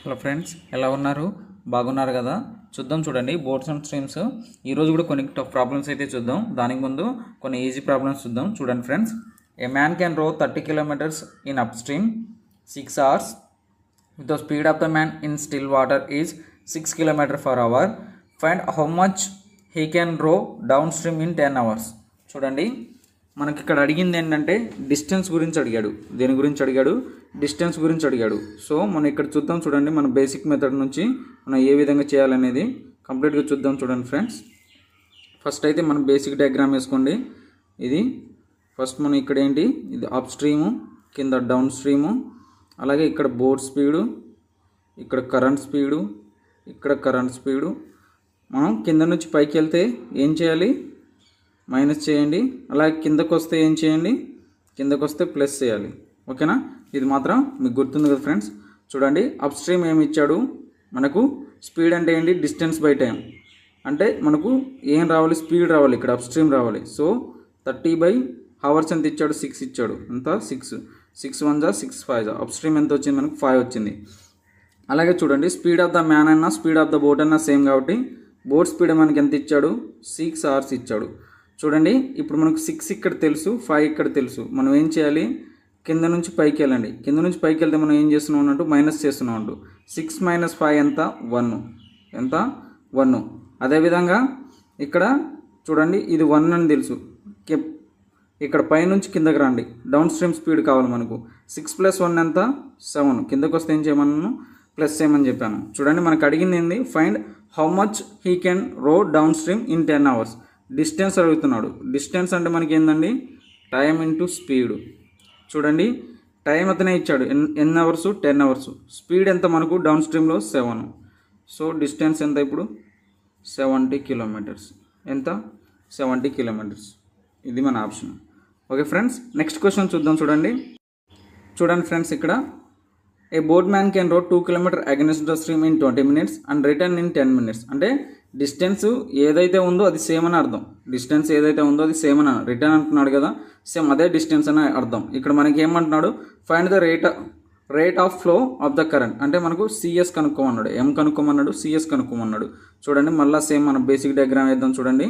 Hello friends, ఎలా ఉన్నారు? బాగున్నారు కదా? చూద్దాం చూడండి బోర్డ్స్ అండ్ స్ట్రీమ్స్. ఈరోజు కూడా కొన్ని టఫ్ ప్రాబ్లమ్స్ అయితే చూద్దాం. దానికి ముందు కొన్ని ఈజీ ప్రాబ్లమ్స్ చూద్దాం. చూడండి ఫ్రెండ్స్, ఏ మ్యాన్ క్యాన్ రో 30 kilometers in upstream 6 hours with the speed of the man in still water is 6 km/h. Find how much he can row downstream in 10 hours. చూడండి, మనకి ఇక్కడ అడిగింది ఏంటంటే డిస్టెన్స్ గురించి అడిగాడు. దేని గురించి అడిగాడు? డిస్టెన్స్ గురించి అడిగాడు. సో మనం ఇక్కడ చూద్దాం చూడండి, మన బేసిక్ మెథడ్ నుంచి మనం ఏ విధంగా చేయాలనేది కంప్లీట్గా చూద్దాం. చూడండి ఫ్రెండ్స్, ఫస్ట్ అయితే మనం బేసిక్ డయాగ్రామ్ వేసుకోండి. ఇది ఫస్ట్ మనం ఇక్కడ ఏంటి, ఇది అప్ స్ట్రీము, కింద డౌన్ స్ట్రీము, అలాగే ఇక్కడ బోర్డ్ స్పీడు, ఇక్కడ కరెంట్ స్పీడు, ఇక్కడ కరెంట్ స్పీడు. మనం కింద నుంచి పైకి వెళ్తే ఏం చేయాలి? మైనస్ చేయండి. అలాగే కిందకు వస్తే ఏం చేయండి? కిందకు వస్తే ప్లస్ చేయాలి. ఓకేనా? ఇది మాత్రం మీకు గుర్తుంది కదా ఫ్రెండ్స్. చూడండి, అప్ స్ట్రీమ్ ఏమి ఇచ్చాడు మనకు? స్పీడ్ అంటే ఏంటి? Distance by time. అంటే మనకు ఏం రావాలి? స్పీడ్ రావాలి, ఇక్కడ అప్ స్ట్రీమ్ రావాలి. సో 30/హవర్స్ ఎంత ఇచ్చాడు? 6 ఇచ్చాడు. ఎంత? 6. 6 1 6 5. అప్ స్ట్రీమ్ ఎంత వచ్చింది మనకు? 5 వచ్చింది. అలాగే చూడండి, స్పీడ్ ఆఫ్ ద మ్యాన్ అన్నా స్పీడ్ ఆఫ్ ద బోట్ అన్నా సేమ్ కాబట్టి బోట్ స్పీడ్ మనకి ఎంత ఇచ్చాడు? 6 hours ఇచ్చాడు. చూడండి, ఇప్పుడు మనకు 6 ఇక్కడ తెలుసు, 5 ఇక్కడ తెలుసు. మనం ఏం చేయాలి? కింద నుంచి పైకి వెళ్ళండి. కింద నుంచి పైకి వెళ్తే మనం ఏం చేస్తున్నాం అన్నట్టు? మైనస్ చేస్తున్నాం అంటూ. 6 - 5 ఎంత? 1. ఎంత? 1. అదేవిధంగా ఇక్కడ చూడండి, ఇది 1 అని తెలుసు. ఇక్కడ పైనుంచి కిందకి రండి, డౌన్ స్ట్రీమ్ స్పీడ్ కావాలి మనకు. 6 + 1 ఎంత? 7. కిందకు వస్తే ఏం చేయమన్నాను? ప్లస్ చేయమని చెప్పాను. చూడండి, మనకు అడిగింది ఏంది? Find how much he can row down stream in 10 hours. Distance అడుగుతున్నాడు. డిస్టెన్స్ అంటే మనకి ఏందండి? Time into speed. చూడండి, టైం అతనే ఇచ్చాడు. ఎన్ని అవర్స్? 10 hours. స్పీడ్ ఎంత మనకు? డౌన్ స్ట్రీమ్లో 7. సో డిస్టెన్స్ ఎంత ఇప్పుడు? 70 kilometers. ఎంత? 70 kilometers. ఇది మన option. Okay friends, next question చూద్దాం. చూడండి ఫ్రెండ్స్, ఇక్కడ ఏ బోట్ మ్యాన్ కెన్ రో 2 kilometers against the stream in 20 minutes and return in 10 minutes. అంటే డిస్టెన్స్ ఏదైతే ఉందో అది సేమ్ అని అర్థం. డిస్టెన్స్ ఏదైతే ఉందో అది సేమ్ అని, రిటర్న్ అంటున్నాడు కదా, సేమ్ అదే డిస్టెన్స్ అని అర్థం. ఇక్కడ మనకి ఏమంటున్నాడు? Find the rate of flow of the current. అంటే మనకు సిఎస్ కనుక్కోమన్నాడు, ఎం కనుక్కోమన్నాడు, సిఎస్ కనుక్కోమన్నాడు. చూడండి, మళ్ళీ సేమ్ మన బేసిక్ డయాగ్రామ్ వేద్దాం. చూడండి,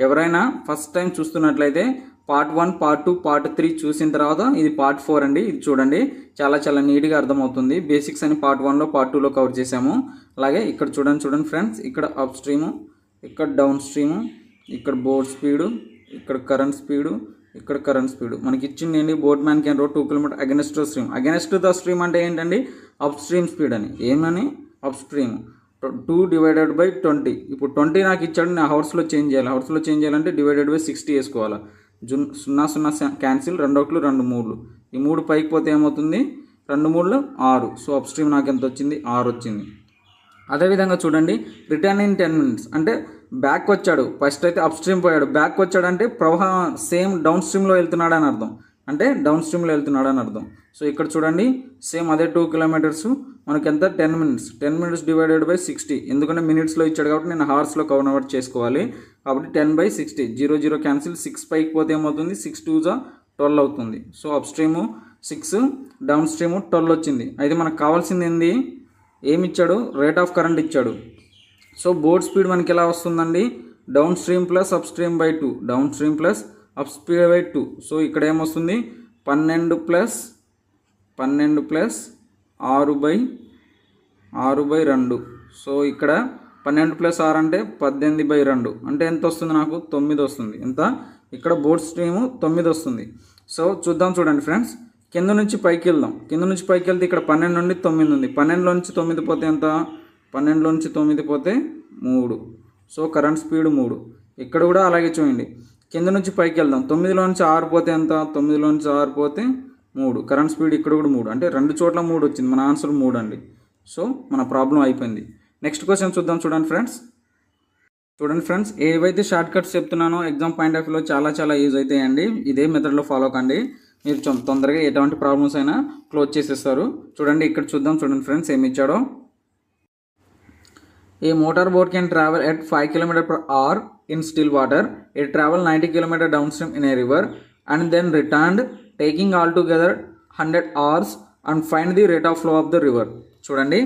ఎవరైనా ఫస్ట్ టైం చూస్తున్నట్లయితే పార్ట్ 1, పార్ట్ 2, పార్ట్ 3 చూసిన తర్వాత ఇది పార్ట్ 4 అండి. ఇది చూడండి, చాలా నీట్గా అర్థమవుతుంది. బేసిక్స్ అని పార్ట్ 1లో, పార్ట్ 2లో కవర్ చేసాము. అలాగే ఇక్కడ చూడండి ఫ్రెండ్స్, ఇక్కడ అప్ స్ట్రీము, ఇక్కడ డౌన్ స్ట్రీము, ఇక్కడ బోర్డ్ స్పీడు, ఇక్కడ కరెంట్ స్పీడు, ఇక్కడ కరెంట్ స్పీడు. మనకి ఇచ్చింది ఏంటి? బోట్ మ్యాన్ క్యాన్ రో 2 kilometers against the stream. Against the stream అంటే ఏంటండి? అప్ స్ట్రీమ్ స్పీడ్ అని. ఏమని? Up stream. 2 / 20. ఇప్పుడు 20 నాకు ఇచ్చాడు, నేను హవర్స్లో చేంజ్ చేయాలి. హవర్స్లో చేంజ్ చేయాలంటే /60 వేసుకోవాలి. 0 0 క్యాన్సిల్, 2 1 2 3. ఈ 3 పైకి పోతే ఏమవుతుంది? 2 3 6. సో అప్ స్ట్రీమ్ నాకు ఎంత వచ్చింది? 6 వచ్చింది. అదేవిధంగా చూడండి, రిటర్న్ ఇన్ 10 minutes అంటే బ్యాక్ వచ్చాడు. ఫస్ట్ అయితే అప్ స్ట్రీమ్ పోయాడు, బ్యాక్ వచ్చాడు అంటే ప్రవాహం సేమ్ డౌన్ స్ట్రీమ్లో వెళ్తున్నాడు అని అర్థం. అంటే డౌన్ స్ట్రీమ్లో వెళ్తున్నాడు అని అర్థం. సో ఇక్కడ చూడండి, సేమ్ అదే 2 kilometers మనకి ఎంత? 10 minutes. 10 minutes /60. ఎందుకంటే మినిట్స్లో ఇచ్చాడు కాబట్టి నేను హార్స్లో కన్వర్ట్ చేసుకోవాలి. కాబట్టి 10/60. 0 0 క్యాన్సిల్, 6 పైకి పోతే ఏమవుతుంది? 6 2 12 అవుతుంది. So up stream 6, down stream 12 వచ్చింది. అయితే మనకు కావాల్సింది ఏంది? ఏమి ఇచ్చాడు? రేట్ ఆఫ్ కరెంట్ ఇచ్చాడు. సో బోర్డ్ స్పీడ్ మనకి ఎలా వస్తుందండి? Down stream plus up stream by 2, down stream plus up speed by 2. So ఇక్కడ ఏమొస్తుంది? 12 + 6/2. సో ఇక్కడ 12 + 6 అంటే 18/2. అంటే ఎంత వస్తుంది నాకు? 9 వస్తుంది. ఎంత? ఇక్కడ బోర్డ్ స్ట్రీము 9 వస్తుంది. సో చూడండి ఫ్రెండ్స్, కింద నుంచి పైకి వెళ్దాం. కింద నుంచి పైకి వెళ్తే ఇక్కడ 12 నుండి 9 ఉంది. 12లో నుంచి 9 పోతే ఎంత? 12లో నుంచి 9 పోతే 3. So current speed 3. ఇక్కడ కూడా అలాగే చూడండి, కింద నుంచి పైకి వెళ్దాం. 9లో నుంచి 6 పోతే ఎంత? 9లో నుంచి 6 పోతే 3. కరెంట్ స్పీడ్ ఇక్కడ కూడా 3. అంటే 2 చోట్ల 3 వచ్చింది. మన ఆన్సర్ 3 అండి. సో మన ప్రాబ్లం అయిపోయింది. నెక్స్ట్ క్వశ్చన్ చూద్దాం. చూడండి ఫ్రెండ్స్, ఏవైతే షార్ట్ కట్స్ చెప్తున్నానో ఎగ్జామ్ పాయింట్ ఆఫ్ వ్యూలో చాలా యూజ్ అవుతాయండి. ఇదే మెథడ్లో ఫాలో కండి. మీరు తొందరగా ఎటువంటి ప్రాబ్లమ్స్ అయినా క్లోజ్ చేసేస్తారు. చూడండి, ఇక్కడ చూడండి ఫ్రెండ్స్, ఏమి ఇచ్చాడో. A motor boat can travel at 5 km/h in still water. It travel 90 km downstream in a river and then returned, taking altogether 100 hours and find the rate of flow of the river. చూడండి,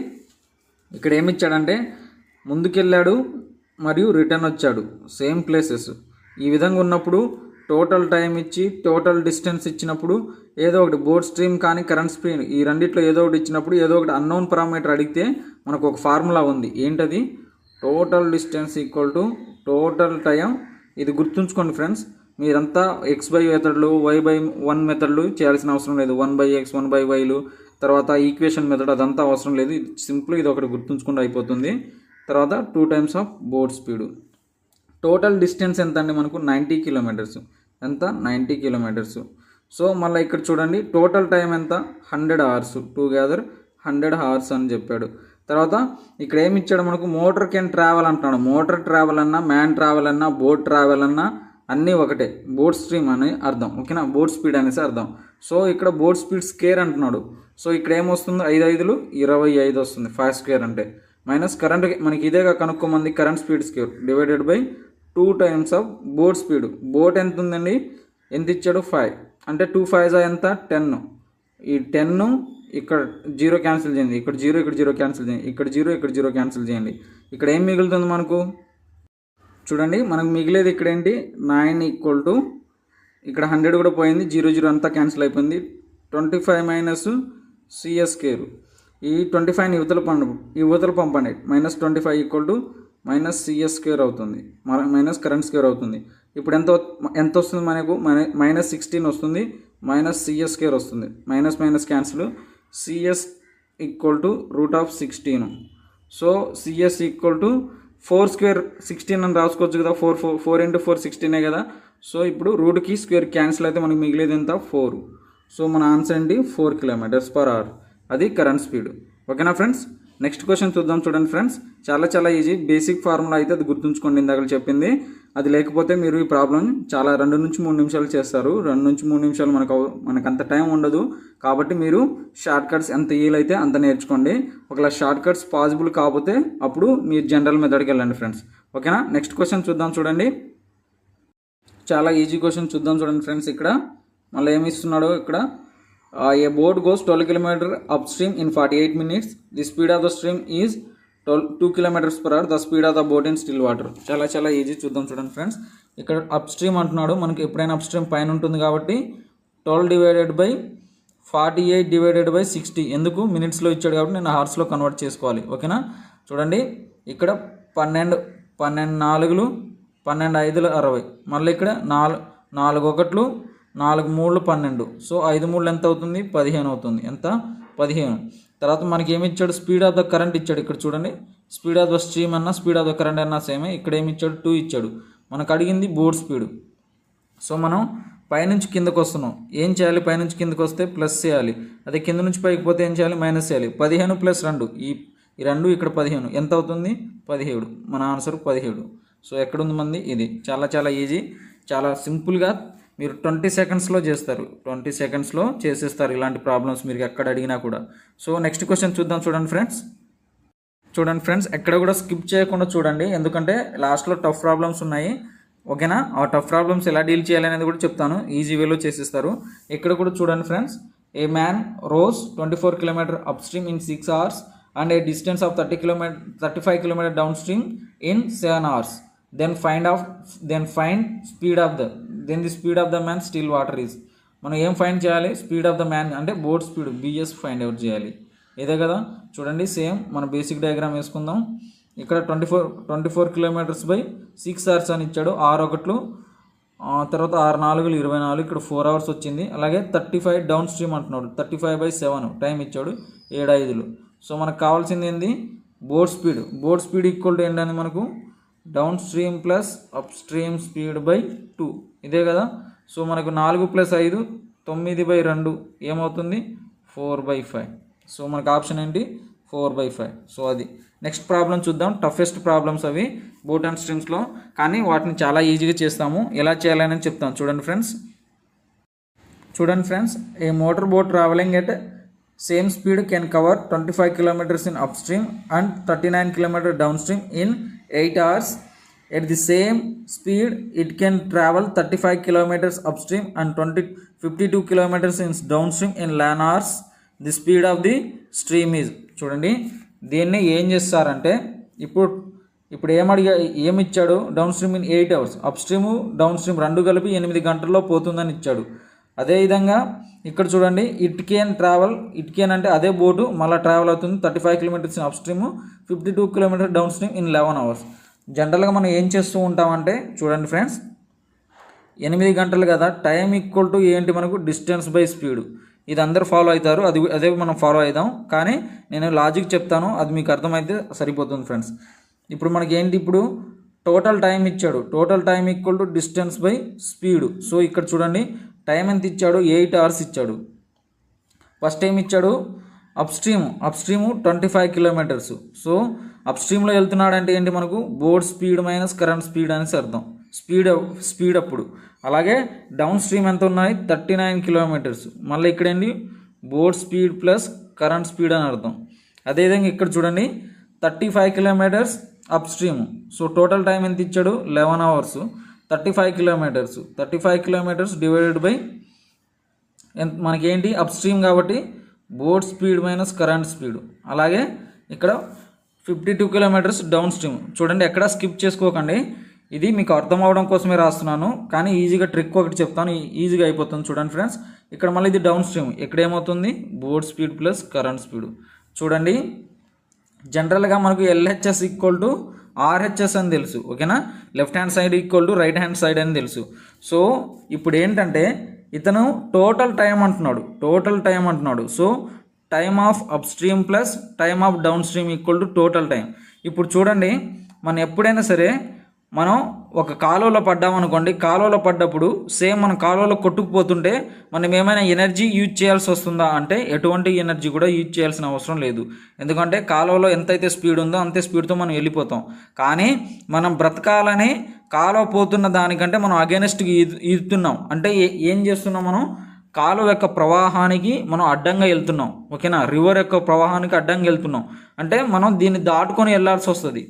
ఇక్కడ ఏమి ఇచ్చాడంటే ముందుకెళ్ళాడు మరియు return వచ్చాడు, same places. ఈ విధంగా ఉన్నప్పుడు total time ఇచ్చి టోటల్ డిస్టెన్స్ ఇచ్చినప్పుడు ఏదో ఒకటి బోట్ స్ట్రీమ్ కానీ కరెంట్ స్పీడ్ ఈ రెండిట్లో ఏదో ఒకటి ఇచ్చినప్పుడు ఏదో ఒకటి అన్నోన్ పారామీటర్ అడిగితే మనకు ఒక ఫార్ములా ఉంది. ఏంటది? Total distance equal to total time. ఇది గుర్తుంచుకోండి ఫ్రెండ్స్. మీరంతా ఎక్స్ బై మెథడ్లు y/1 మెథడ్లు చేయాల్సిన అవసరం లేదు. 1/x 1/yలు తర్వాత ఈక్వేషన్ మెథడ్ అదంతా అవసరం లేదు. ఇది సింపుల్, ఇది ఒకటి గుర్తుంచుకుంటే అయిపోతుంది. తర్వాత 2 times of boat speed. Total distance ఎంత అండి మనకు? 90 కిలోమీటర్స్. ఎంత? 90 కిలోమీటర్స్. సో మళ్ళీ ఇక్కడ చూడండి టోటల్ టైం ఎంత? 100 అవర్స్. టుగెదర్ 100 అవర్స్ అని చెప్పాడు. తర్వాత ఇక్కడ ఏమి ఇచ్చాడు మనకు? మోటార్ కెన్ ట్రావెల్ అంటున్నాడు. మోటార్ ట్రావెల్ అన్నా మ్యాన్ ట్రావెల్ అన్నా బోట్ ట్రావెల్ అన్నా అన్నీ ఒకటే. బోట్ స్ట్రీమ్ అని అర్థం, ఓకేనా? బోట్ స్పీడ్ అనేసి అర్థం. సో ఇక్కడ బోట్ స్పీడ్ స్క్వేర్ అంటున్నాడు. సో ఇక్కడ ఏమొస్తుంది? 5 5 25 వస్తుంది 5 స్క్వేర్ అంటే. మైనస్ కరెంట్ మనకి ఇదేగా కనుక్కోమంది, current speed square divided by 2 times of boat speed. Boat ఎంత ఉందండి? ఎంత ఇచ్చాడు? 5 అంటే 2 5 ఎంత? 10. ఈ 10 ఇక్కడ 0 క్యాన్సిల్ చేయండి, ఇక్కడ 0 ఇక్కడ 0 క్యాన్సిల్ చేయండి, ఇక్కడ 0 ఇక్కడ 0 క్యాన్సిల్ చేయండి. ఇక్కడ ఏం మిగులుతుంది మనకు? చూడండి మనకు మిగిలేది ఇక్కడ ఏంటి? 9 ఈక్వల్ టు ఇక్కడ 100 కూడా పోయింది, 0 0 అంతా క్యాన్సిల్ అయిపోయింది. 25 మైనస్ సిఎస్ స్క్వేర్. ఈ 25ని యువతలు పంపండి. -25 equal to minus CS square అవుతుంది, మైనస్ కరెంట్ స్క్వేర్ అవుతుంది. ఇప్పుడు ఎంత వస్తుంది మనకు? -16 వస్తుంది, మైనస్ సిఎస్ స్క్వేర్ వస్తుంది. Minus minus cancel. CS equal to √16. So CS equal to 4 square 16 అని రాసుకోవచ్చు కదా. 4 × 4 16 కదా. సో ఇప్పుడు రూట్కి స్క్వేర్ క్యాన్సిల్ అయితే మనకు మిగిలేది ఎంత? 4. సో మన ఆన్సర్ ఏంటి? 4 km/h. అది కరెంట్ స్పీడ్. ఓకేనా ఫ్రెండ్స్? నెక్స్ట్ క్వశ్చన్ చూద్దాం. చూడండి ఫ్రెండ్స్, చాలా ఈజీ. బేసిక్ ఫార్ములా అయితే అది గుర్తుంచుకోండి, ఇందాక చెప్పింది. అది లేకపోతే మీరు ఈ ప్రాబ్లం చాలా 2 నుంచి 3 నిమిషాలు చేస్తారు. 2 నుంచి 3 నిమిషాలు మనకు అంత టైం ఉండదు. కాబట్టి మీరు షార్ట్ కట్స్ ఎంత వీలైతే అంత నేర్చుకోండి. ఒకవేళ షార్ట్ కట్స్ పాసిబుల్ కాకపోతే అప్పుడు మీరు జనరల్ మెథడ్కి వెళ్ళండి ఫ్రెండ్స్. ఓకేనా? నెక్స్ట్ క్వశ్చన్ చూద్దాం. చూడండి, చాలా ఈజీ క్వశ్చన్ చూద్దాం. చూడండి ఫ్రెండ్స్, ఇక్కడ మళ్ళీ ఏమి ఇస్తున్నాడో ఇక్కడ a boat goes 12 km upstream in 48 minutes. The speed of the stream is 2 km/h. The speed of the boat in still water. చాలా ఈజీ. చూద్దాం. చూడండి ఫ్రెండ్స్, ఇక్కడ అప్ స్ట్రీమ్ అంటున్నాడు. మనకి ఎప్పుడైనా అప్ స్ట్రీమ్ పైన ఉంటుంది కాబట్టి 12 డివైడెడ్ బై 48 డివైడెడ్ బై 60. ఎందుకు? మినిట్స్లో ఇచ్చాడు కాబట్టి నేను హార్స్లో కన్వర్ట్ చేసుకోవాలి. ఓకేనా? చూడండి, ఇక్కడ 12 4 12 5 60. మళ్ళీ ఇక్కడ 4 1 4 3 12. సో 5 3 ఎంత అవుతుంది? 15 అవుతుంది. ఎంత? 15. తర్వాత మనకి ఏమి ఇచ్చాడు? స్పీడ్ ఆఫ్ ద కరెంట్ ఇచ్చాడు. ఇక్కడ చూడండి, స్పీడ్ ఆఫ్ ద స్ట్రీమ్ అన్నా స్పీడ్ ఆఫ్ ద కరెంట్ అన్నా సేమే. ఇక్కడ ఏమి ఇచ్చాడు? 2 ఇచ్చాడు. మనకు అడిగింది బోట్ స్పీడ్. సో మనం పైనుంచి కిందకు వస్తున్నాం. ఏం చేయాలి? పైనుంచి కిందకు వస్తే ప్లస్ చేయాలి. అదే కింద నుంచి పైకి పోతే ఏం చేయాలి? మైనస్ చేయాలి. 15 + 2 ఈ 2 ఇక్కడ 15 ఎంత అవుతుంది? 17. మన ఆన్సర్ 17. సో ఎక్కడుంది మంది? ఇది. చాలా ఈజీ, చాలా సింపుల్గా మీరు 20 సెకండ్స్లో చేస్తారు. 20 సెకండ్స్లో చేసేస్తారు ఇలాంటి ప్రాబ్లమ్స్ మీరు ఎక్కడ అడిగినా కూడా. సో నెక్స్ట్ క్వశ్చన్ చూద్దాం. చూడండి ఫ్రెండ్స్, ఎక్కడ కూడా స్కిప్ చేయకుండా చూడండి, ఎందుకంటే లాస్ట్లో టఫ్ ప్రాబ్లమ్స్ ఉన్నాయి. ఓకేనా? ఆ టఫ్ ప్రాబ్లమ్స్ ఎలా డీల్ చేయాలి అనేది కూడా చెప్తాను. ఈజీ వేలో చేసేస్తారు. ఇక్కడ కూడా చూడండి friends, a man rows 24 km up stream in 6 hours and a distance of 35 km down stream in 7 hours. Then the speed of the man still water is. మనం ఏం ఫైండ్ చేయాలి? స్పీడ్ ఆఫ్ ద మ్యాన్ అంటే boat speed BS find out చేయాలి. ఇదే కదా. చూడండి, same మన basic diagram వేసుకుందాం. ఇక్కడ 24 km బై 6 hours అని ఇచ్చాడు. 6 1 తర్వాత 6 4 24. ఇక్కడ 4 hours వచ్చింది. అలాగే 35 డౌన్ స్ట్రీమ్ అంటున్నాడు. 35/7 టైం ఇచ్చాడు. 7 5. సో మనకు కావాల్సింది ఏంది? Boat speed. Boat speed equal to ఏంటని మనకు down stream plus up stream speed by 2. ఇదే కదా. సో మనకు 4 + 5 9/2 ఏమవుతుంది? 4/5. సో మనకు ఆప్షన్ ఏంటి? 4/5. సో అది. నెక్స్ట్ ప్రాబ్లం చూద్దాం. టఫెస్ట్ ప్రాబ్లమ్స్ అవి బోట్ అండ్ స్ట్రీమ్స్లో, కానీ వాటిని చాలా ఈజీగా చేస్తాము. ఎలా చేయాలని చెప్తాను. చూడండి friends, A motor boat travelling at same speed can cover 25 km in upstream and 39 km downstream in 8 hours. At the same speed, it can travel 35 km upstream and 52 km in downstream in 11 hours. The speed of the stream is. చూడండి, దీన్ని ఏం చేస్తారంటే ఇప్పుడు ఏమిచ్చాడు, down stream in 8 hours, upstream downstream రెండు కలిపి 8 గంటల్లో పోతుందని ఇచ్చాడు. అదేవిధంగా ఇక్కడ చూడండి, ఇట్ కెన్ అంటే అదే బోటు మళ్ళీ ట్రావెల్ అవుతుంది 35 kilometers up stream, 52 kilometers down stream in 11 hours. జనరల్గా మనం ఏం చేస్తూ ఉంటామంటే చూడండి ఫ్రెండ్స్, 8 గంటలు కదా, టైం ఈక్వల్ టు ఏంటి మనకు, డిస్టెన్స్ బై స్పీడ్. ఇది అందరు ఫాలో అవుతారు, అదే మనం ఫాలో అవుదాం. కానీ నేను లాజిక్ చెప్తాను, అది మీకు అర్థమైతే సరిపోతుంది ఫ్రెండ్స్. ఇప్పుడు మనకి ఏంటి, ఇప్పుడు టోటల్ టైం ఇచ్చాడు, total time equal to distance by speed. So ఇక్కడ చూడండి టైం ఎంత ఇచ్చాడు, 8 hours ఇచ్చాడు. ఫస్ట్ టైం ఇచ్చాడు అప్ స్ట్రీము 25 kilometers. సో అప్ స్ట్రీమ్లో వెళ్తున్నాడు అంటే ఏంటి మనకు, boat speed minus current speed అనేసి అర్థం, స్పీడ్ అప్పుడు. అలాగే డౌన్ స్ట్రీమ్ ఎంత ఉన్నాయి, 39 kilometers. మళ్ళీ ఇక్కడ ఏంటి, board speed plus current speed అని అర్థం. అదేవిధంగా ఇక్కడ చూడండి 35 kilometers up stream. So total time ఎంత ఇచ్చాడు, 11 hours, 35 kilometers డివైడెడ్ బై మనకేంటి అప్ స్ట్రీమ్ కాబట్టి board speed minus current speed. అలాగే ఇక్కడ 52 kilometers డౌన్ స్ట్రీమ్. చూడండి ఎక్కడ స్కిప్ చేసుకోకండి, ఇది మీకు అర్థం అవడం కోసమే రాస్తున్నాను, కానీ ఈజీగా ట్రిక్ ఒకటి చెప్తాను, ఈజీగా అయిపోతుంది. చూడండి ఫ్రెండ్స్, ఇక్కడ మళ్ళీ ఇది డౌన్ స్ట్రీమ్, ఇక్కడ ఏమవుతుంది, board speed plus current speed. చూడండి జనరల్గా మనకు LHS ఈక్వల్ టు RHS అని తెలుసు, ఓకేనా, left hand side equal to right hand side అని తెలుసు. సో ఇప్పుడు ఏంటంటే ఇతను టోటల్ టైం అంటున్నాడు. So time of up stream plus time of down stream equal to total time. ఇప్పుడు చూడండి, మనం ఎప్పుడైనా సరే మనం ఒక కాలువలో పడ్డామనుకోండి, కాలువలో పడ్డప్పుడు సేమ్ మనం కాలువలో కొట్టుకుపోతుంటే మనం ఏమైనా ఎనర్జీ యూజ్ చేయాల్సి వస్తుందా అంటే ఎటువంటి ఎనర్జీ కూడా యూజ్ చేయాల్సిన అవసరం లేదు. ఎందుకంటే కాలువలో ఎంతైతే స్పీడ్ ఉందో అంతే స్పీడ్తో మనం వెళ్ళిపోతాం. కానీ మనం బ్రతకాలని కాలువ పోతున్న దానికంటే మనం అగెనెస్ట్కి ఈదుతున్నాం అంటే ఏం చేస్తున్నాం, మనం కాలువ యొక్క ప్రవాహానికి మనం అడ్డంగా వెళ్తున్నాం, ఓకేనా, రివర్ యొక్క ప్రవాహానికి అడ్డంగా వెళ్తున్నాం. అంటే మనం దీన్ని దాటుకొని వెళ్ళాల్సి వస్తుంది.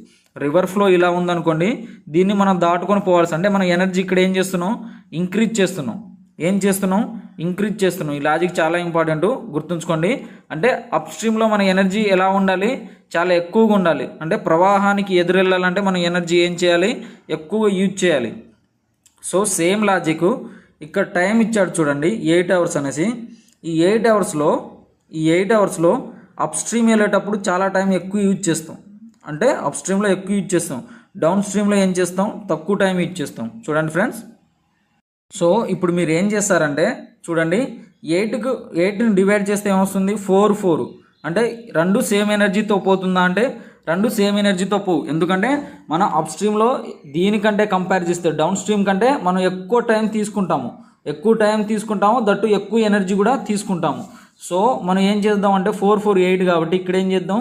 రివర్ ఫ్లో ఇలా ఉందనుకోండి, దీన్ని మనం దాటుకొని పోవాల్సి, అంటే మనం ఎనర్జీ ఇక్కడ ఏం చేస్తున్నాం, ఇంక్రీజ్ చేస్తున్నాం. ఈ లాజిక్ చాలా ఇంపార్టెంట్, గుర్తుంచుకోండి. అంటే అప్ స్ట్రీమ్లో మన ఎనర్జీ ఎలా ఉండాలి, చాలా ఎక్కువగా ఉండాలి. అంటే ప్రవాహానికి ఎదురెళ్ళాలంటే మనం ఎనర్జీ ఏం చేయాలి, ఎక్కువగా యూజ్ చేయాలి. సో సేమ్ లాజిక్ ఇక్కడ టైం ఇచ్చాడు చూడండి, 8 hours అనేసి. ఈ 8 అవర్స్లో అప్ స్ట్రీమ్ వెళ్ళేటప్పుడు చాలా టైం ఎక్కువ యూజ్ చేస్తాం, అంటే అప్ స్ట్రీమ్లో ఎక్కువ యూజ్ చేస్తాం, డౌన్ స్ట్రీమ్లో ఏం చేస్తాం, తక్కువ టైం యూజ్ చేస్తాం. చూడండి ఫ్రెండ్స్, సో ఇప్పుడు మీరు ఏం చేస్తారంటే చూడండి, 8ని డివైడ్ చేస్తే ఏమొస్తుంది, 4 అంటే రెండు సేమ్ ఎనర్జీతో పోతుందా అంటే రెండు సేమ్ ఎనర్జీతో పోవు. ఎందుకంటే మనం అప్ స్ట్రీమ్లో దీనికంటే కంపేర్ చేస్తే డౌన్ స్ట్రీమ్ కంటే మనం ఎక్కువ టైం తీసుకుంటాము, దట్టు ఎక్కువ ఎనర్జీ కూడా తీసుకుంటాము. సో మనం ఏం చేద్దాం అంటే 4 4 8 కాబట్టి ఇక్కడ ఏం చేద్దాం,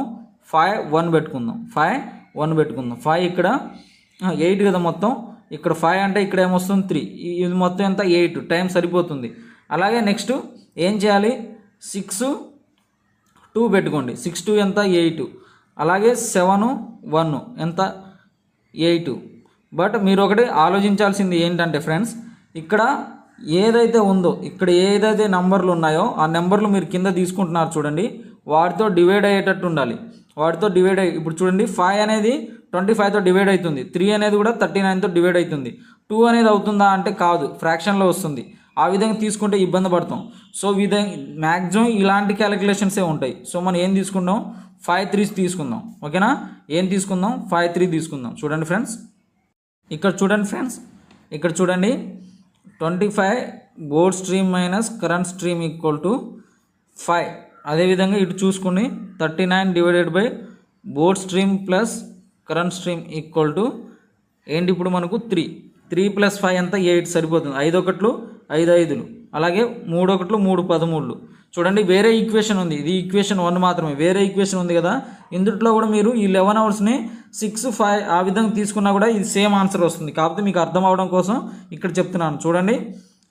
5 1 పెట్టుకుందాం. 5 ఇక్కడ 8 కదా మొత్తం, ఇక్కడ 5 అంటే ఇక్కడ ఏమొస్తుంది 3, ఇది మొత్తం ఎంత 8, టైం సరిపోతుంది. అలాగే నెక్స్ట్ ఏం చేయాలి, 6 2 పెట్టుకోండి, 6 2 ఎంత 8, అలాగే 7 1 ఎంత 8. బట్ మీరు ఒకటి ఆలోచించాల్సింది ఏంటంటే ఫ్రెండ్స్, ఇక్కడ ఏదైతే ఉందో, ఇక్కడ ఏదైతే నెంబర్లు ఉన్నాయో ఆ నెంబర్లు మీరు కింద తీసుకుంటున్నారు చూడండి, వాటితో డివైడ్ అయ్యేటట్టు ఉండాలి. ఇప్పుడు చూడండి 5 అనేది 25తో డివైడ్ అవుతుంది, 3 అనేది కూడా 39తో డివైడ్ అవుతుంది. 2 అనేది అవుతుందా అంటే కాదు, ఫ్రాక్షన్లో వస్తుంది. ఆ విధంగా తీసుకుంటే ఇబ్బంది పడతాం. సో మ్యాక్సిమం ఇలాంటి క్యాలిక్యులేషన్సే ఉంటాయి. సో మనం ఏం తీసుకుందాం, 5 3s తీసుకుందాం, ఓకేనా. ఏం తీసుకుందాం, 5 3 తీసుకుందాం. చూడండి ఫ్రెండ్స్, ఇక్కడ చూడండి 25 board stream minus current stream equal to 5. అదేవిధంగా ఇటు చూసుకుని 39 divided by board stream plus current stream equal to ఏంటి, ఇప్పుడు మనకు 3 + 5 ఎంత 8 సరిపోతుంది. 5 1 5 5, అలాగే 3 1 3 13. చూడండి వేరే ఈక్వేషన్ ఉంది, ఇది ఈక్వేషన్ 1 మాత్రమే, వేరే ఈక్వేషన్ ఉంది కదా, ఇందులో కూడా మీరు ఈ 11 అవర్స్ని 6 5 ఆ విధంగా తీసుకున్నా కూడా ఇది సేమ్ ఆన్సర్ వస్తుంది. కాకపోతే మీకు అర్థం అవడం కోసం ఇక్కడ చెప్తున్నాను. చూడండి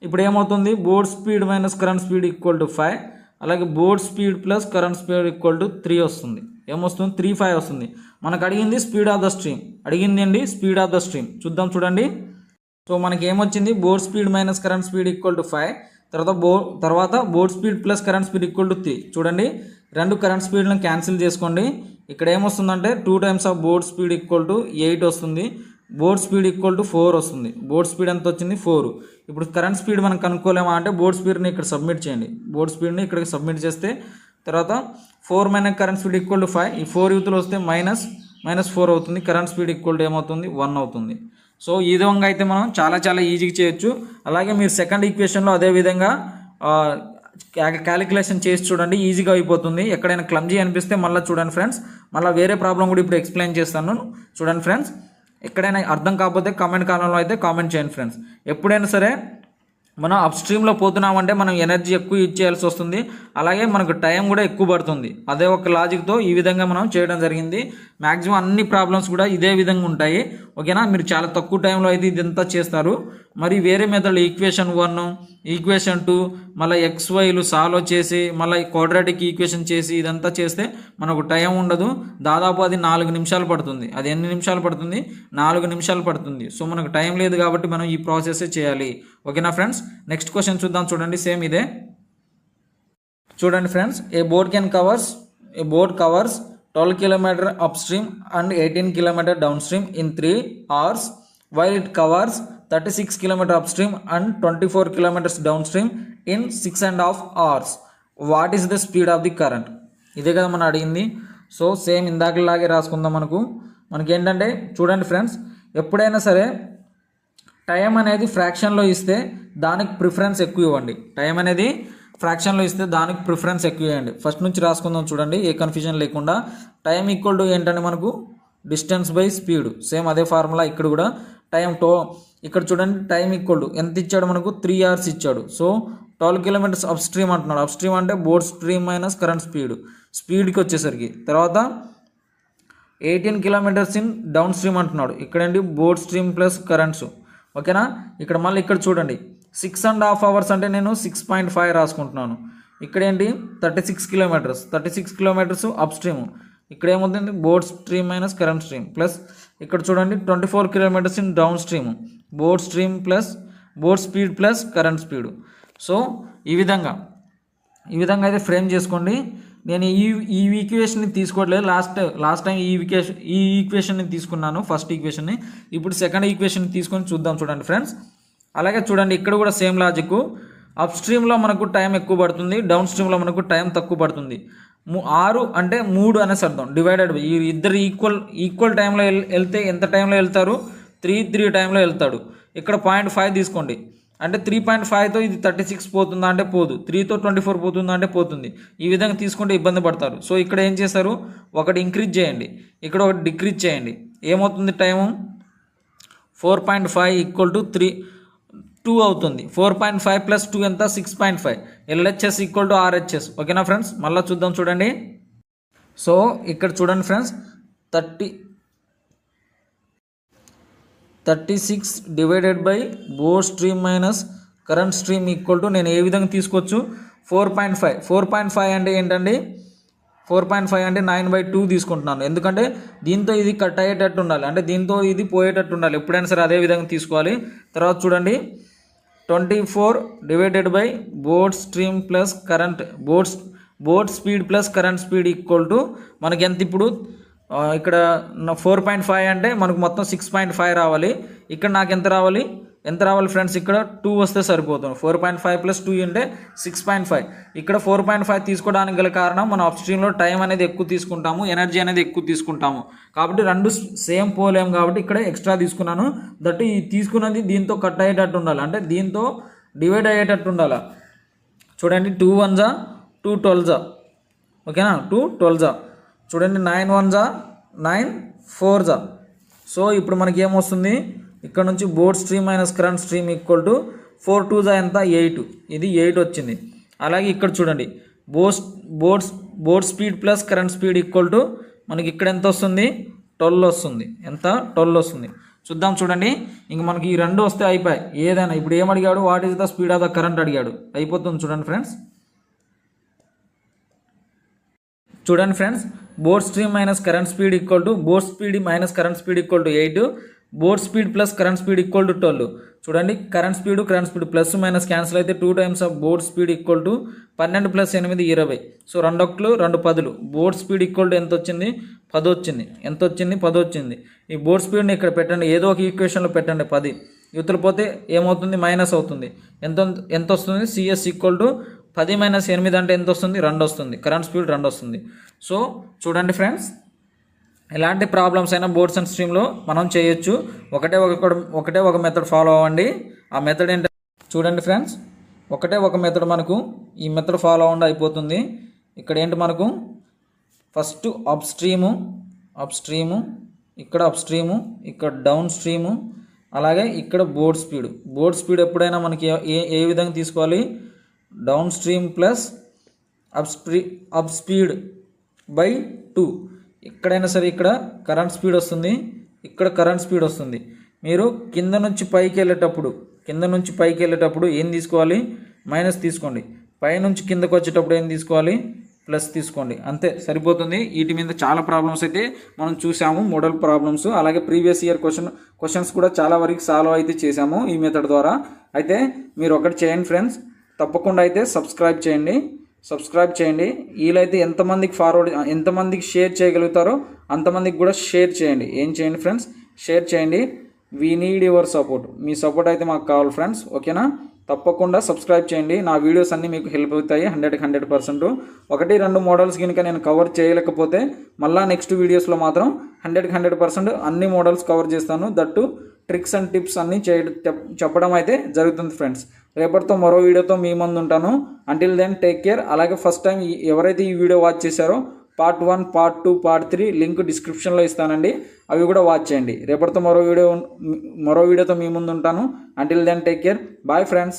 ఇప్పుడు ఏమవుతుంది, board speed minus current speed equal to 5, అలాగే board speed plus current speed equal to 3 వస్తుంది. ఏమొస్తుంది, 3 5 వస్తుంది. మనకు అడిగింది స్పీడ్ ఆఫ్ ద స్ట్రీమ్, చూద్దాం. చూడండి, సో మనకి ఏమొచ్చింది, board speed minus current speed equal to 5, తర్వాత board speed plus current speed equal to 3. చూడండి రెండు కరెంట్ స్పీడ్లను క్యాన్సిల్ చేసుకోండి. ఇక్కడ ఏమొస్తుందంటే 2 times of boat speed equal to 8 వస్తుంది. బోర్డ్ స్పీడ్ ఈక్వల్ టు 4 వస్తుంది. బోర్డ్ స్పీడ్ ఎంత వచ్చింది 4. ఇప్పుడు కరెంట్ స్పీడ్ మనం కనుక్కోలేమా అంటే బోర్డ్ స్పీడ్ని ఇక్కడ సబ్మిట్ చేయండి. బోర్డ్ స్పీడ్ని ఇక్కడికి సబ్మిట్ చేస్తే తర్వాత 4 minus current speed equal to 5. ఈ 4 యూతులు వస్తే -4 అవుతుంది. కరెంట్ స్పీడ్ ఈక్వల్ టు ఏమవుతుంది 1 అవుతుంది. సో ఈ విధంగా అయితే మనం చాలా ఈజీగా చేయొచ్చు. అలాగే మీరు సెకండ్ ఈక్వేషన్లో అదే విధంగా క్యాలిక్యులేషన్ చేసి చూడండి, ఈజీగా అయిపోతుంది. ఎక్కడైనా క్లమ్జీ అనిపిస్తే మళ్ళీ చూడండి ఫ్రెండ్స్, మళ్ళీ వేరే ప్రాబ్లం కూడా ఇప్పుడు ఎక్స్ప్లెయిన్ చేస్తాను చూడండి ఫ్రెండ్స్. ఎక్కడైనా అర్థం కాకపోతే కామెంట్ కాలంలో అయితే కామెంట్ చేయండి ఫ్రెండ్స్. ఎప్పుడైనా సరే మనం అప్ స్ట్రీమ్లో పోతున్నామంటే మనం ఎనర్జీ ఎక్కువ యూజ్ చేయాల్సి వస్తుంది, అలాగే మనకు టైం కూడా ఎక్కువ పడుతుంది. అదే ఒక లాజిక్తో ఈ విధంగా మనం చేయడం జరిగింది. మ్యాక్సిమం అన్ని ప్రాబ్లమ్స్ కూడా ఇదే విధంగా ఉంటాయి. ఓకేనా, మీరు చాలా తక్కువ టైంలో అయితే ఇదంతా చేస్తారు. మరి వేరే మెథడ్ ఈక్వేషన్ 1, ఈక్వేషన్ 2, మళ్ళీ XYలు సాల్వ్ చేసి మళ్ళీ క్వాడ్రాటిక్ ఈక్వేషన్ చేసి ఇదంతా చేస్తే మనకు టైం ఉండదు. దాదాపు అది 4 నిమిషాలు పడుతుంది. అది ఎన్ని నిమిషాలు పడుతుంది? 4 నిమిషాలు పడుతుంది. సో మనకు టైం లేదు కాబట్టి మనం ఈ ప్రాసెస్ చేయాలి. ఓకేనా ఫ్రెండ్స్, నెక్స్ట్ క్వశ్చన్ చూద్దాం. చూడండి, సేమ్ ఇదే. చూడండి friends, a boat covers 12 km upstream and 18 km downstream in 3 hours, while it covers 36 km upstream and 24 km downstream in 6.5 hours. What is the speed of the current? ఇదే కదా మనం అడిగింది. So same ఇందాకలాగే రాసుకుందాం. మనకి ఏంటంటే చూడండి ఫ్రెండ్స్, ఎప్పుడైనా సరే టైం అనేది ఫ్రాక్షన్లో ఇస్తే దానికి ప్రిఫరెన్స్ ఎక్కువ ఇవ్వండి. టైం అనేది ఫ్రాక్షన్లో ఇస్తే దానికి ప్రిఫరెన్స్ ఎక్కువ ఇవ్వండి. ఫస్ట్ నుంచి రాసుకుందాం చూడండి, ఏ కన్ఫ్యూజన్ లేకుండా. టైం ఈక్వల్ టు ఏంటంటే మనకు డిస్టెన్స్ బై స్పీడ్. సేమ్ అదే ఫార్ములా ఇక్కడ కూడా. ఇక్కడ చూడండి, టైం ఈక్వల్ టు ఎంత ఇచ్చాడు మనకు 3 hours ఇచ్చాడు. సో 12 km అప్ స్ట్రీమ్ అంటున్నాడు. అప్ స్ట్రీమ్ అంటే బోర్డ్ స్ట్రీమ్ మైనస్ కరెంట్ స్పీడ్కి వచ్చేసరికి. తర్వాత 18 km ఇన్ డౌన్ స్ట్రీమ్ అంటున్నాడు. ఇక్కడండి బోర్డ్ స్ట్రీమ్ ప్లస్ కరెంట్స్. ఓకేనా, ఇక్కడ మళ్ళీ ఇక్కడ చూడండి 6.5 hours అంటే నేను 6.5 రాసుకుంటున్నాను. ఇక్కడ ఏంటి 36 km అప్ స్ట్రీమ్. ఇక్కడ ఏమవుతుంది board stream minus current stream plus ఇక్కడ చూడండి 24 km in down stream. Board stream plus board speed plus current speed. So ఈ విధంగా అయితే ఫ్రేమ్ చేసుకోండి. నేను ఈ ఈక్వేషన్ని తీసుకోవట్లేదు. లాస్ట్ టైం ఈ ఈక్వేషన్ని తీసుకున్నాను, ఫస్ట్ ఈక్వేషన్ని. ఇప్పుడు సెకండ్ ఈక్వేషన్ తీసుకొని చూద్దాం. చూడండి ఫ్రెండ్స్, అలాగే చూడండి ఇక్కడ కూడా సేమ్ లాజిక్. అప్ స్ట్రీమ్లో మనకు టైం ఎక్కువ పడుతుంది, డౌన్ స్ట్రీమ్లో మనకు టైం తక్కువ పడుతుంది. 6 అంటే 3 అనేసి అర్థం. డివైడెడ్ బై, ఈ ఇద్దరు ఈక్వల్ టైంలో వెళ్తే ఎంత టైంలో వెళ్తారు? 3 టైంలో వెళ్తాడు. ఇక్కడ 0.5 తీసుకోండి. అంటే 3.5తో ఇది 36 పోతుందా అంటే పోదు. 3తో 24 పోతుందా అంటే పోతుంది. ఈ విధంగా తీసుకుంటే ఇబ్బంది పడతారు. సో ఇక్కడ ఏం చేస్తారు, ఒకటి ఇంక్రీజ్ చేయండి, ఇక్కడ ఒకటి డిక్రీజ్ చేయండి. ఏమవుతుంది టైము 4.5 ఈక్వల్ టు 2 అవుతుంది. 4.5 ప్లస్ 2 ఎంత 6.5. LHS equal to RHS. ఓకేనా ఫ్రెండ్స్, మళ్ళీ చూద్దాం చూడండి. సో ఇక్కడ చూడండి friends, 36 divided by board stream minus current stream equal to నేను ఏ విధంగా తీసుకోవచ్చు 4.5. 4.5 అంటే ఏంటండి 4.5 అంటే 9/2 తీసుకుంటున్నాను. ఎందుకంటే దీంతో ఇది కట్ అయ్యేటట్టు ఉండాలి, అంటే దీంతో ఇది పోయేటట్టు ఉండాలి. ఎప్పుడైనా సరే అదే విధంగా తీసుకోవాలి. తర్వాత చూడండి 24 divided by board stream plus current board speed plus current speed equal to మనకి ఎంత ఇప్పుడు ఇక్కడ 4.5 అంటే మనకు మొత్తం 6.5 రావాలి. ఇక్కడ నాకు ఎంత రావాలి ఫ్రెండ్స్, ఇక్కడ 2 వస్తే సరిపోతుంది. 4.5 ప్లస్ 2 అంటే 6.5. ఇక్కడ 4.5 తీసుకోవడానికి గల కారణం మనం అప్ స్ట్రీమ్లో టైం అనేది ఎక్కువ తీసుకుంటాము, ఎనర్జీ అనేది ఎక్కువ తీసుకుంటాము. కాబట్టి రెండు సేమ్ పోలేము కాబట్టి ఇక్కడ ఎక్స్ట్రా తీసుకున్నాను. దట్ ఈ తీసుకున్నది దీంతో కట్ అయ్యేటట్టు ఉండాలి, అంటే దీంతో డివైడ్ అయ్యేటట్టు ఉండాలి. చూడండి 2 1 2 12 ఓకేనా, 2 12 చూడండి 9 1 9 4. సో ఇప్పుడు మనకి ఏమొస్తుంది, ఇక్కడ నుంచి board stream minus current stream equal to 4 2 ఎంత 8. ఇది 8 వచ్చింది. అలాగే ఇక్కడ చూడండి board speed plus current speed equal to మనకి ఇక్కడ ఎంత వస్తుంది 12 వస్తుంది. ఎంత 12 వస్తుంది. చూద్దాం చూడండి, ఇంక మనకి ఈ రెండు వస్తే అయిపోయాయి. ఏదైనా ఇప్పుడు ఏమడిగాడు, what is the speed of the current అడిగాడు, అయిపోతుంది. చూడండి friends boat stream minus current speed equal to boat speed minus current speed equal to 8. Boat speed plus current speed equal to 12. చూడండి, current speed plus minus cancel అయితే 2 times of boat speed equal to 12 + 8 20. So 2 ఒక్కలు 2 10లు. Boat speed equal to ఎంత వచ్చింది? 10 వచ్చింది. ఎంత వచ్చింది? 10 వచ్చింది. ఈ బోర్డ్ స్పీడ్ని ఇక్కడ పెట్టండి, ఏదో ఒక ఈక్వేషన్లో పెట్టండి 10. యువతల పోతే ఏమవుతుంది? మైనస్ అవుతుంది. ఎంత వస్తుంది? సిఎస్ ఈక్వల్ టు 10 - 8 అంటే ఎంత వస్తుంది? 2 వస్తుంది. కరెంట్ స్పీడ్ 2 వస్తుంది. సో చూడండి ఫ్రెండ్స్, ఎలాంటి ప్రాబ్లమ్స్ అయినా బోర్డ్స్ అండ్ స్ట్రీమ్లో మనం చేయొచ్చు. ఒకటే ఒక మెథడ్ ఫాలో అవ్వండి. ఆ మెథడ్ ఏంటంటే చూడండి ఫ్రెండ్స్, ఒకటే ఒక మెథడ్ మనకు ఈ మెథడ్ ఫాలో అవ్వండి అయిపోతుంది. ఇక్కడ ఏంటి మనకు ఫస్ట్ అప్ స్ట్రీము, ఇక్కడ అప్ స్ట్రీము, ఇక్కడ డౌన్ స్ట్రీము, అలాగే ఇక్కడ బోర్డ్ స్పీడ్ ఎప్పుడైనా మనకి ఏ విధంగా తీసుకోవాలి? Down stream plus up speed by 2. ఎక్కడైనా సరే ఇక్కడ కరెంట్ స్పీడ్ వస్తుంది, ఇక్కడ కరెంట్ స్పీడ్ వస్తుంది. మీరు కింద నుంచి పైకి వెళ్ళేటప్పుడు ఏం తీసుకోవాలి? మైనస్ తీసుకోండి. పై నుంచి కిందకు వచ్చేటప్పుడు ఏం తీసుకోవాలి? ప్లస్ తీసుకోండి. అంతే, సరిపోతుంది. వీటి మీద చాలా ప్రాబ్లమ్స్ అయితే మనం చూసాము, మోడల్ ప్రాబ్లమ్స్. అలాగే ప్రీవియస్ ఇయర్ క్వశ్చన్స్ కూడా చాలా వరకు సాల్వ్ అయితే చేసాము ఈ మెథడ్ ద్వారా. అయితే మీరు ఒకటి చేయండి ఫ్రెండ్స్, తప్పకుండా అయితే సబ్స్క్రైబ్ చేయండి. వీలైతే ఎంతమందికి షేర్ చేయగలుగుతారో అంతమందికి కూడా షేర్ చేయండి. ఏం చేయండి ఫ్రెండ్స్? షేర్ చేయండి. We need your support. Me support అయితే మాకు కావాలి ఫ్రెండ్స్, ఓకేనా? తప్పకుండా సబ్స్క్రైబ్ చేయండి. నా వీడియోస్ అన్నీ మీకు హెల్ప్ అవుతాయి 100%. 1-2 మోడల్స్ కనుక నేను కవర్ చేయలేకపోతే మళ్ళీ నెక్స్ట్ వీడియోస్లో మాత్రం 100% అన్ని మోడల్స్ కవర్ చేస్తాను. దట్టు ట్రిక్స్ అండ్ టిప్స్ అన్నీ చెప్పడం అయితే జరుగుతుంది ఫ్రెండ్స్. రేపటితో మరో వీడియోతో మీ ముందు ఉంటాను. Until then take care. అలాగే ఫస్ట్ టైం ఎవరైతే ఈ వీడియో వాచ్ చేశారో పార్ట్ 1, పార్ట్ 2, పార్ట్ 3 లింక్ డిస్క్రిప్షన్లో ఇస్తానండి, అవి కూడా వాచ్ చేయండి. రేపటితో మరో వీడియోతో మీ ముందు ఉంటాను. Until then take care. Bye friends.